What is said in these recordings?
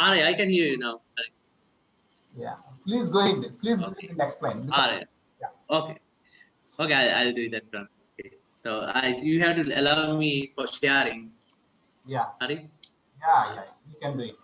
Alright, I can hear you now. Yeah. Please go ahead. Please go Okay. ahead and explain. Alright. Yeah. Okay. Okay, I'll do that one. Okay. So you have to allow me for sharing. Yeah. Alright. Yeah. Yeah. You can do it.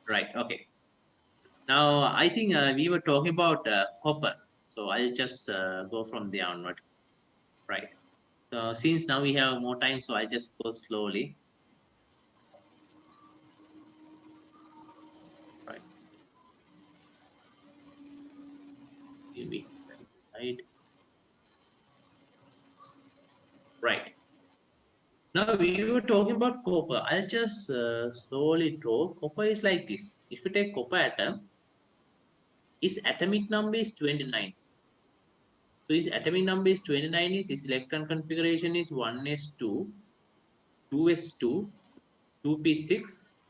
Right. Okay. Now I think we were talking about copper. So I'll just go from there onward. Right. So since now we have more time, so I just go slowly. Right. Give me right. Right. Now we were talking about copper. I'll just slowly draw. Copper is like this. If you take copper atom, its atomic number is 29. So its atomic number is 29. Is its electron configuration is 1s2, 2s2, 2p6,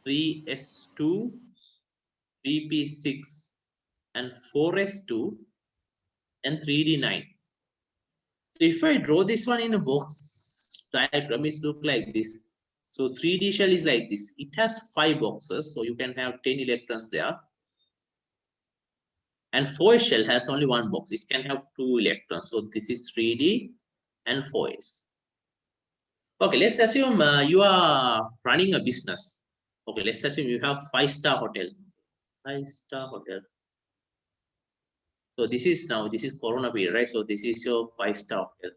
3s2, 3p6, and 4s2, and 3d9. So if I draw this one in a box diagram, it look like this. So 3D shell is like this. It has 5 boxes, so you can have 10 electrons there. And 4 shell has only 1 box. It can have 2 electrons. So this is 3D and 4s. Okay, let's assume you are running a business. Okay, let's assume you have 5-star hotel. 5-star hotel. So this is Corona period, right? So this is your 5-star hotel.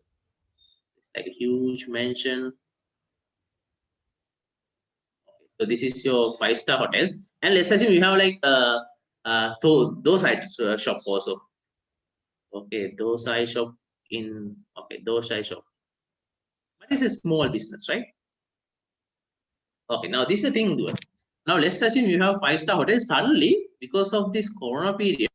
It's like a huge mansion. So this is your 5-star hotel, and let's assume you have like those shop also. Okay, those I shop in. Okay, those I shop. But it's a small business, right? Okay, now this is the thing, dude. Now let's assume you have 5-star hotel. Suddenly, because of this Corona period,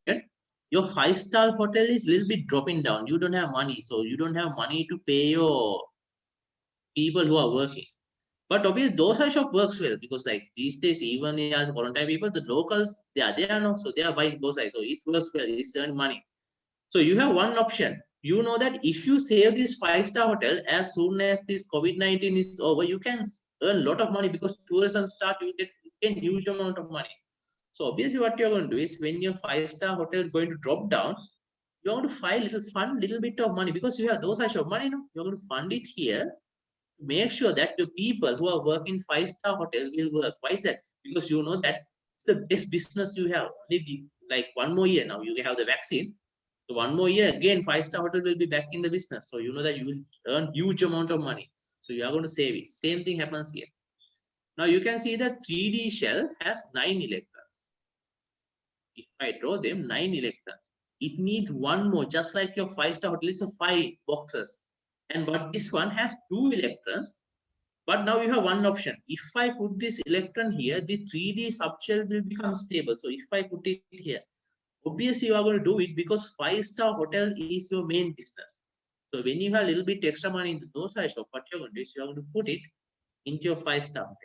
your 5-star hotel is a little bit dropping down. You don't have money, so you don't have money to pay your people who are working. But obviously, those shop works well because like these days, even as quarantine people, the locals they are no, so they are buying those. So it works well. It's earning money. So you have one option. You know that if you save this 5-star hotel, as soon as this COVID-19 is over, you can earn a lot of money because tourism start. You get a huge amount of money. So obviously, what you're going to do is when your 5-star hotel is going to drop down, you're going to find little bit of money because you have those shop money. No, you're going to fund it here, make sure that the people who are working 5-star hotel will work. Why is that? Because you know that it's the best business you have. Like 1 more year now, you have the vaccine. So 1 more year again, 5-star hotel will be back in the business. So you know that you will earn huge amount of money. So you are going to save it. Same thing happens here. Now you can see that 3D shell has 9 electrons. If I draw them 9 electrons, it needs one more, just like your 5-star hotel is a 5 boxes. And but this one has 2 electrons, but now you have one option. If I put this electron here, the 3D subshell will become stable. So if I put it here, obviously you are going to do it because 5-star hotel is your main business. So when you have a little bit extra money in the dosa shop, what you're going to do is you're going to put it into your 5-star hotel.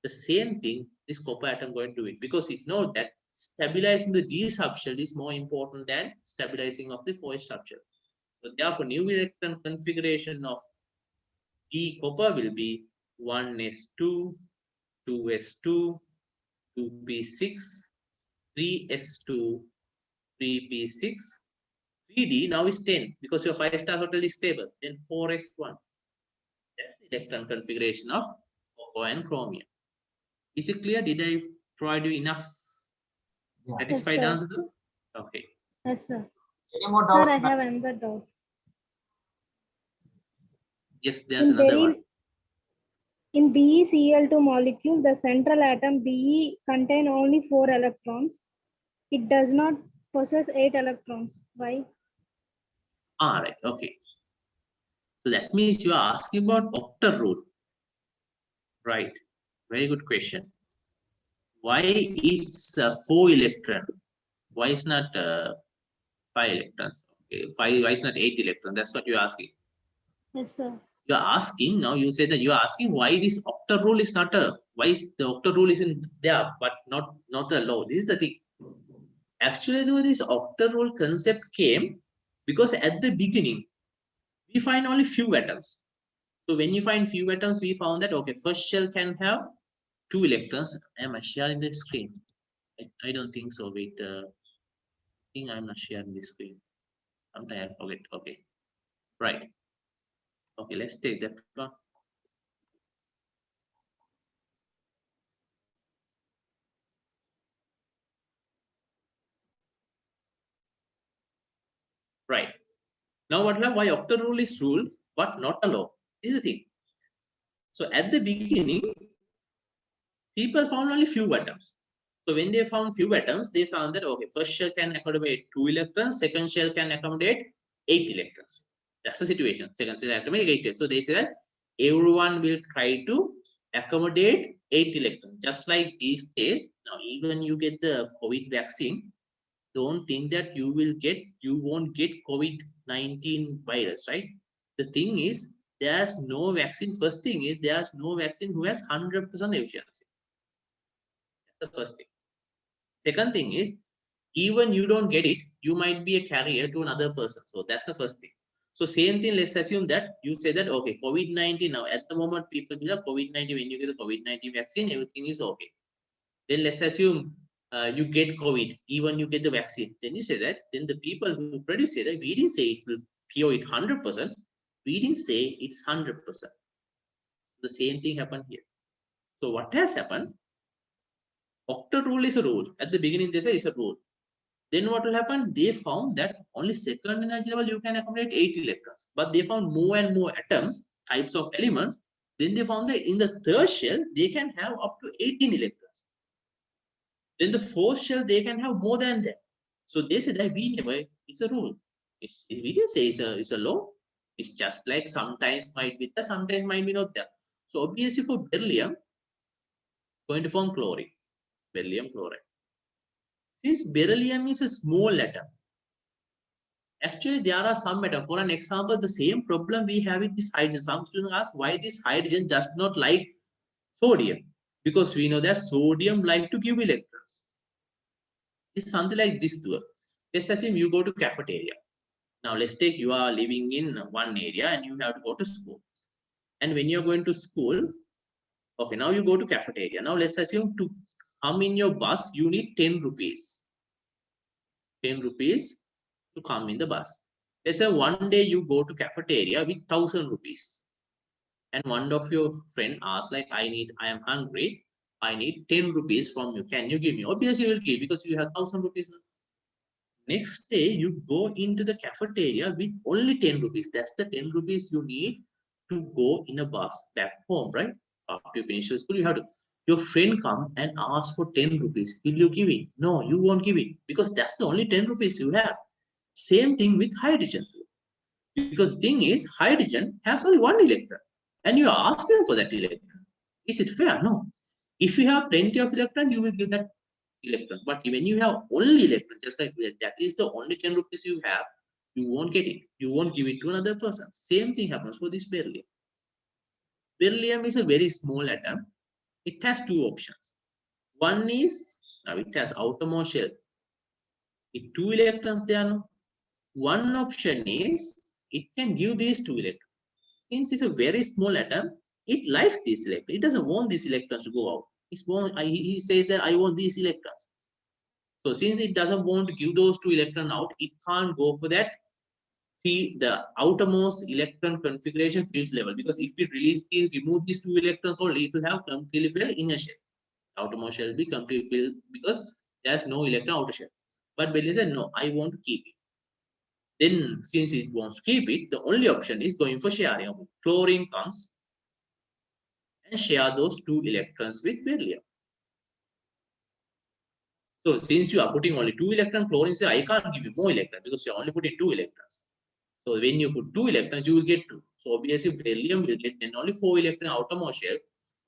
The same thing this copper atom going to do it because it knows that stabilizing the D subshell is more important than stabilizing of the 4s subshell. So therefore, new electron configuration of D copper will be 1s2, 2s2, 2p6, 3s2, 3p6, 3d now is 10 because your 5-star hotel is stable, then 4s1. That's the electron configuration of copper and chromium. Is it clear? Did I provide you enough Yeah. Yes, satisfied sir. answer? Okay. Yes, sir. Any more Sir, doubts? I have another doubt. Yes, there's In another one. beryl, in BeCl2 molecule, the central atom Be contain only 4 electrons. It does not possess 8 electrons. Why? All right. Okay. So that means you are asking about octet rule, right? Very good question. Why is 4 electron? Why is not 5 electrons? Okay, five. Why is not 8 electrons? That's what you're asking. Yes, sir. You're asking now. You say that you're asking why this octet rule is not a. Why is the octet rule is in there but not the law? This is the thing. Actually, though, this octet rule concept came because at the beginning we find only few atoms. So when you find few atoms, we found that, okay, first shell can have 2 electrons. Am I sharing the screen? I don't think so. Wait, I think I'm not sharing the screen. Sometimes I forget. Okay, right. Okay, let's take that one. Right. Now what we have, why octal rule is rule, but not a law. This is the thing. So at the beginning, people found only few atoms. So when they found few atoms, they found that, okay, first shell can accommodate 2 electrons, second shell can accommodate 8 electrons. That's the situation. Second shell accommodate 8. So they say that everyone will try to accommodate 8 electrons. Just like these days, now even you get the COVID vaccine, don't think that you won't get COVID-19 virus, right? The thing is, there's no vaccine. First thing is, there's no vaccine who has 100% efficiency. That's the first thing. Second thing is, even you don't get it, you might be a carrier to another person. So that's the first thing. So same thing, let's assume that you say that, okay, COVID-19 now, at the moment, people with COVID-19, when you get the COVID-19 vaccine, everything is okay. Then let's assume you get COVID, even you get the vaccine. Then you say that, then the people who produce it, we didn't say it will cure it 100%. We didn't say it's 100%. The same thing happened here. So what has happened? Octet rule is a rule. At the beginning, they say it's a rule. Then what will happen? They found that only second energy level you can accommodate 8 electrons. But they found more and more atoms, types of elements. Then they found that in the third shell, they can have up to 18 electrons. Then the fourth shell, they can have more than that. So they say that we never, it's a rule. We didn't say it's a law. It's just like sometimes might be there, sometimes might be not there. So obviously for beryllium, going to form chlorine, beryllium chloride. Since beryllium is a small atom, actually there are some atoms. For an example, the same problem we have with this hydrogen. Some students ask why this hydrogen does not like sodium. Because we know that sodium like to give electrons. It's something like this to us. Let's assume you go to cafeteria. Now let's take you are living in one area and you have to go to school. And when you're going to school, okay, now you go to cafeteria. Now let's assume to come in your bus, you need 10 rupees. 10 rupees to come in the bus. Let's say one day you go to cafeteria with 1,000 rupees. And one of your friend asks like, I am hungry. I need 10 rupees from you. Can you give me? Obviously you will give because you have 1,000 rupees. Next day, you go into the cafeteria with only 10 rupees. That's the 10 rupees you need to go in a bus back home, right? After you finish your school, you have to. Your friend comes and asks for 10 rupees. Will you give it? No, you won't give it because that's the only 10 rupees you have. Same thing with hydrogen. Because thing is, hydrogen has only one electron and you are asking for that electron. Is it fair? No. If you have plenty of electron, you will give that electron. But when you have only electron, just like that is the only 10 rupees you have, you won't get it. You won't give it to another person. Same thing happens for this beryllium. Beryllium is a very small atom. It has two options. One is, now it has outermost shell. With 2 electrons there. No? One option is, it can give these 2 electrons. Since it's a very small atom, it likes these electrons. It doesn't want these electrons to go out. He says that I want these electrons. So since it doesn't want to give those 2 electrons out, it can't go for that. See the outermost electron configuration field level, because if we remove these 2 electrons only, it will have completely filled inner shell. Outermost shell will be completely filled because there's no electron outer shell. But beryllium said no, I want to keep it. Then since it wants to keep it, the only option is going for sharing. Chlorine comes and share those 2 electrons with beryllium. So since you are putting only 2 electrons, chlorine says I can't give you more electrons because you're only putting 2 electrons. So when you put 2 electrons, you will get 2. So obviously beryllium will get then only 4 electrons outermost shell.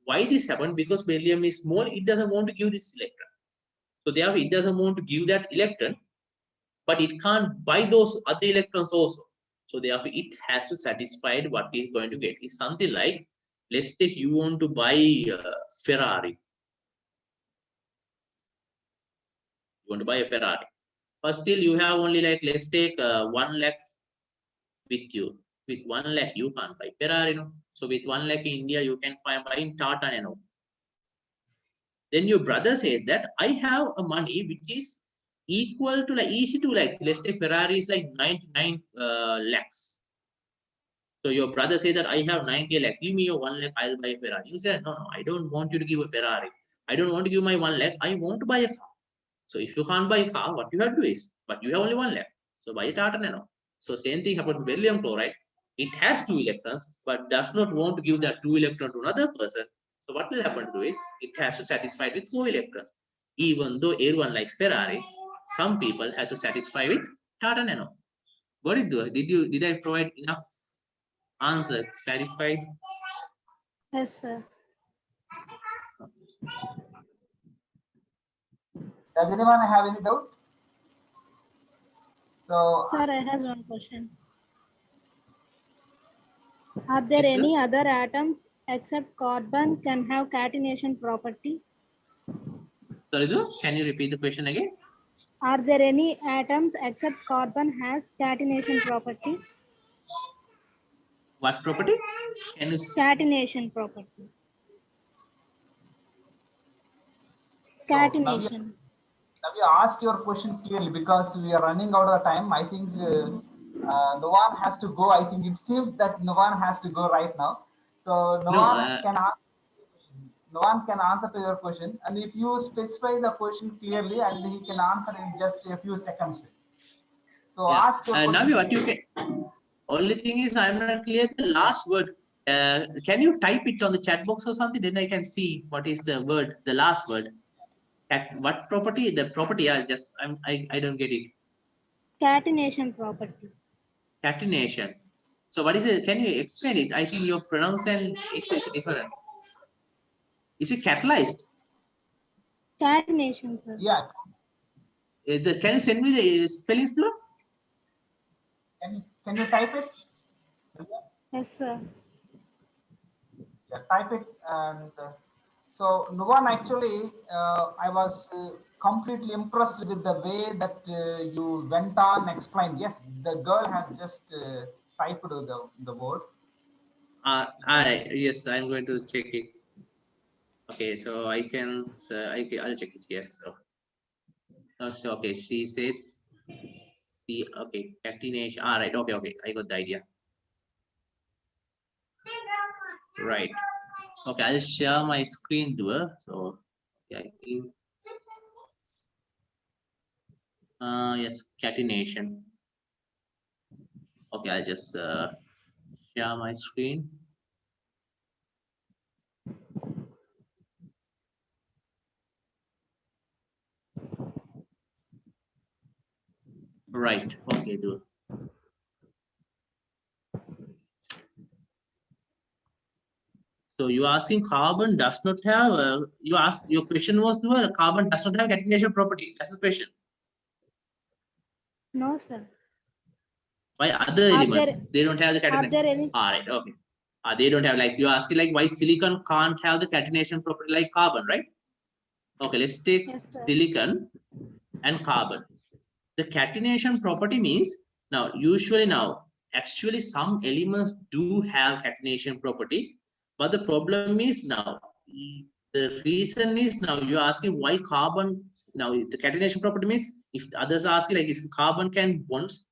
Why this happened? Because beryllium is small, it doesn't want to give this electron. So therefore it doesn't want to give that electron, but it can't buy those other electrons also. So therefore it has to satisfy what it is going to get. It's something like, let's take you want to buy Ferrari. You want to buy a Ferrari. But still you have only like, let's take 1 lakh with you. With 1 lakh, you can't buy Ferrari. No? So with 1 lakh in India, you can find buying Tata Nano. Then your brother said that I have a money which is equal to like easy to like, let's say Ferrari is like 99 lakhs. So your brother said that I have 90 lakh, give me your 1 lakh, I'll buy a Ferrari. You said, no, I don't want you to give a Ferrari. I don't want to give my 1 lakh. I want to buy a car. So if you can't buy a car, what you have to do is, but you have only 1 lakh. So buy a Tata Nano. So same thing happened to beryllium chloride. It has 2 electrons, but does not want to give that 2 electron to another person. So what will happen to is, it has to satisfy with 4 electrons. Even though everyone likes Ferrari, some people have to satisfy with Tata Nano. What did you? Did I provide enough answer? Clarified? Yes, sir. Does anyone have any doubt? So Sir, I have one question. Are there Yes, sir. any other atoms except carbon can have catenation property? Sorry, can you repeat the question again? Are there any atoms except carbon has catenation property? What property? Can you? Catenation property. Catenation. now you ask your question clearly because we are running out of time. I think Novan has to go. I think it seems that Novan has to go right now. So Novan can answer to your question, and if you specify the question clearly, and he can answer in just a few seconds. So Yeah. ask your question. Navi, what you can? Only thing is, I'm not clear the last word. Can you type it on the chat box or something? Then I can see what is the word, the last word. What property? The property. I don't get it. Catenation property. Catenation. So what is it? Can you explain it? I think your pronunciation is different. Is it catalyzed? Catenation, sir. Yeah. Can you send me the spellings though? Can you type it? Yes, sir. Yeah, type it. And so Nuwan, actually, I was completely impressed with the way that you went on explained. Yes, the girl had just typed the word. Yes, I'm going to check it. Okay, so I'll check it. Yes. So okay, she said, see, okay, catenation. All right, okay, I got the idea. Right. Okay, I'll share my screen to her. So, yeah, I think. Yes, catenation. Okay, I'll just share my screen. Right. Okay, do. So you asking carbon does not have. Your question was to carbon does not have catenation property. That's the question. No, sir. Why other elements they don't have the catenation? Are there any? All right. Okay. They don't have, like you asking like why silicon can't have the catenation property like carbon, right? Okay, let's take silicon and carbon. The catenation property means actually some elements do have catenation property, but the problem is now the reason is now you're asking why carbon. Now the catenation property means if others are asking like if carbon can bonds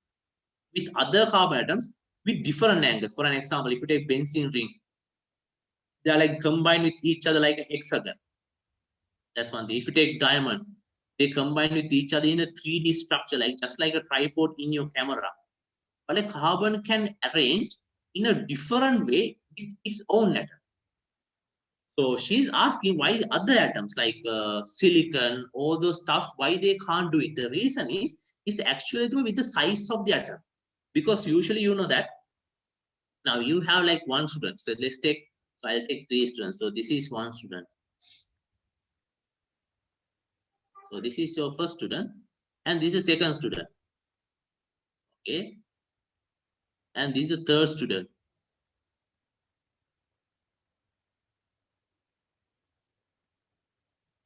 with other carbon atoms with different angles. For an example, if you take benzene ring, they are like combined with each other like a hexagon. That's one thing. If you take diamond, they combine with each other in a 3D structure, like just like a tripod in your camera. But a carbon can arrange in a different way with its own atom. So she's asking why other atoms like silicon, all those stuff, why they can't do it. The reason is actually to with the size of the atom. Because usually you know that now you have like one student. So let's take, so I'll take 3 students. So this is one student. So this is your first student, and this is second student. Okay. And this is the third student.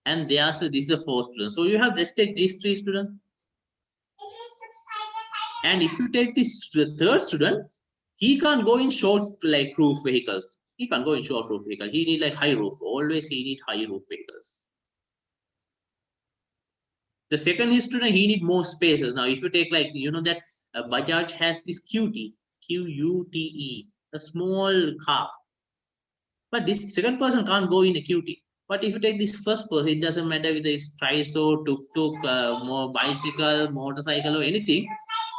And they are, so this is the fourth student. So you have, let's take these 3 students. And if you take this the third student, he can't go in short like roof vehicles. He can't go in short roof vehicle. He need like high roof. Always he need high roof vehicles. The second is student, he need more spaces. Now, if you take like, you know that Bajaj has this QT, QUTE, a small car. But this second person can't go in a QT. But if you take this first person, it doesn't matter whether it's triso, tuk-tuk, more bicycle, motorcycle or anything,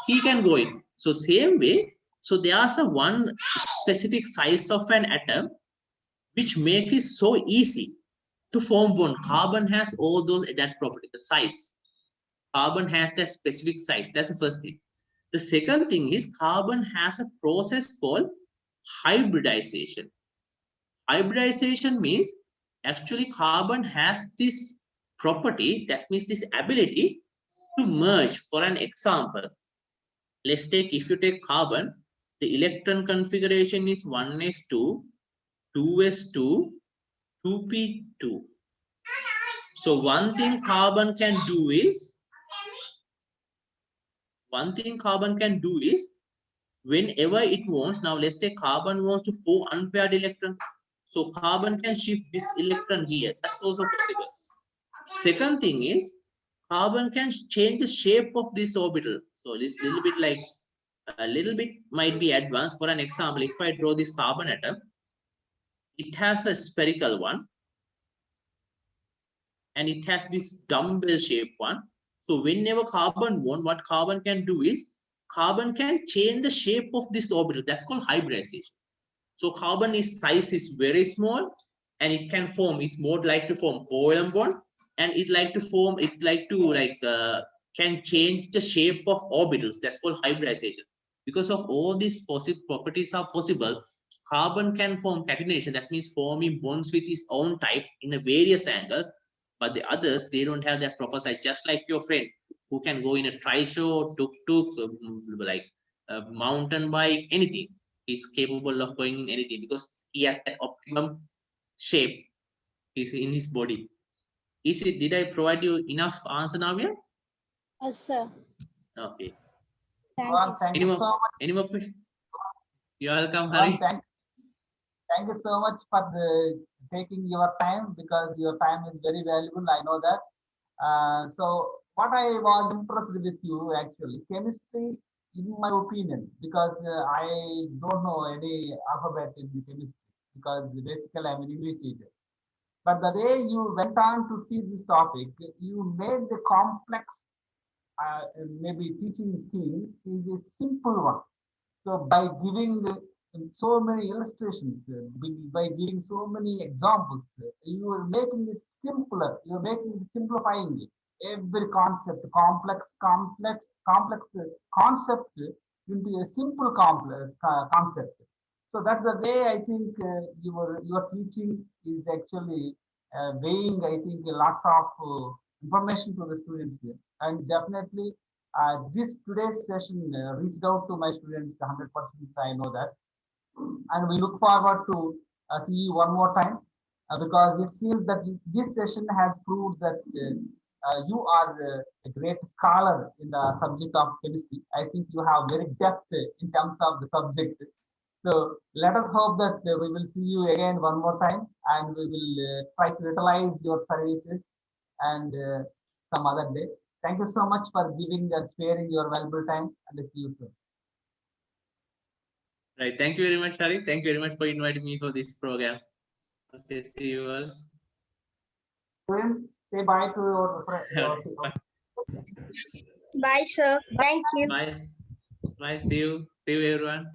he can go in. So same way, so there's a one specific size of an atom which makes it so easy to form bond. Carbon has all those, that property, the size. Carbon has that specific size. That's the first thing. The second thing is carbon has a process called hybridization. Hybridization means actually carbon has this property, that means this ability to merge. For an example, let's take, if you take carbon, the electron configuration is 1s2, 2s2, 2p2. So one thing carbon can do is, whenever it wants, now let's say carbon wants to 4 unpaired electron. So carbon can shift this electron here. That's also possible. Second thing is, carbon can change the shape of this orbital. So this little bit like, a little bit might be advanced. For an example, if I draw this carbon atom, it has a spherical one. And it has this dumbbell shape one. So whenever carbon wants, what carbon can do is, carbon can change the shape of this orbital. That's called hybridization. So carbon size is very small, and it can form, it's more like to form covalent bond, and it like to form, can change the shape of orbitals. That's called hybridization. Because of all these properties are possible, carbon can form catenation. That means forming bonds with its own type in a various angles. But the others, they don't have that proper size. Just like your friend who can go in a trishaw, tuk-tuk, like a mountain bike, anything. He's capable of going in anything because he has that optimum shape is in his body. Is it? Did I provide you enough answer, Navya? Yes, sir. Okay. Thank you so much. Any more questions? You're welcome, Hari. Thank you so much for taking your time, because your time is very valuable. I know that. So what I was impressed with you, actually, chemistry, in my opinion, because I don't know any alphabet in the chemistry, because basically I'm an English teacher. But the way you went on to teach this topic, you made the complex, maybe teaching thing is a simple one. So by giving so many illustrations, by giving so many examples, you are making it simpler. You are making it simplifying it. Every concept, complex concept into a simple concept. So that's the way I think your teaching is actually weighing. I think lots of information to the students here, and definitely this today's session reached out to my students 100%. I know that, and we look forward to see you one more time, because it seems that this session has proved that you are a great scholar in the subject of chemistry. I think you have very depth in terms of the subject. So let us hope that we will see you again one more time, and we will try to utilize your services and some other day. Thank you so much for giving and sparing your valuable time, and see you soon. Right. Thank you very much, Hari. Thank you very much for inviting me for this program. Okay, see you all. Friends, say bye to your Bye. Bye, sir. Thank you. Bye. Bye. See you. See you, everyone.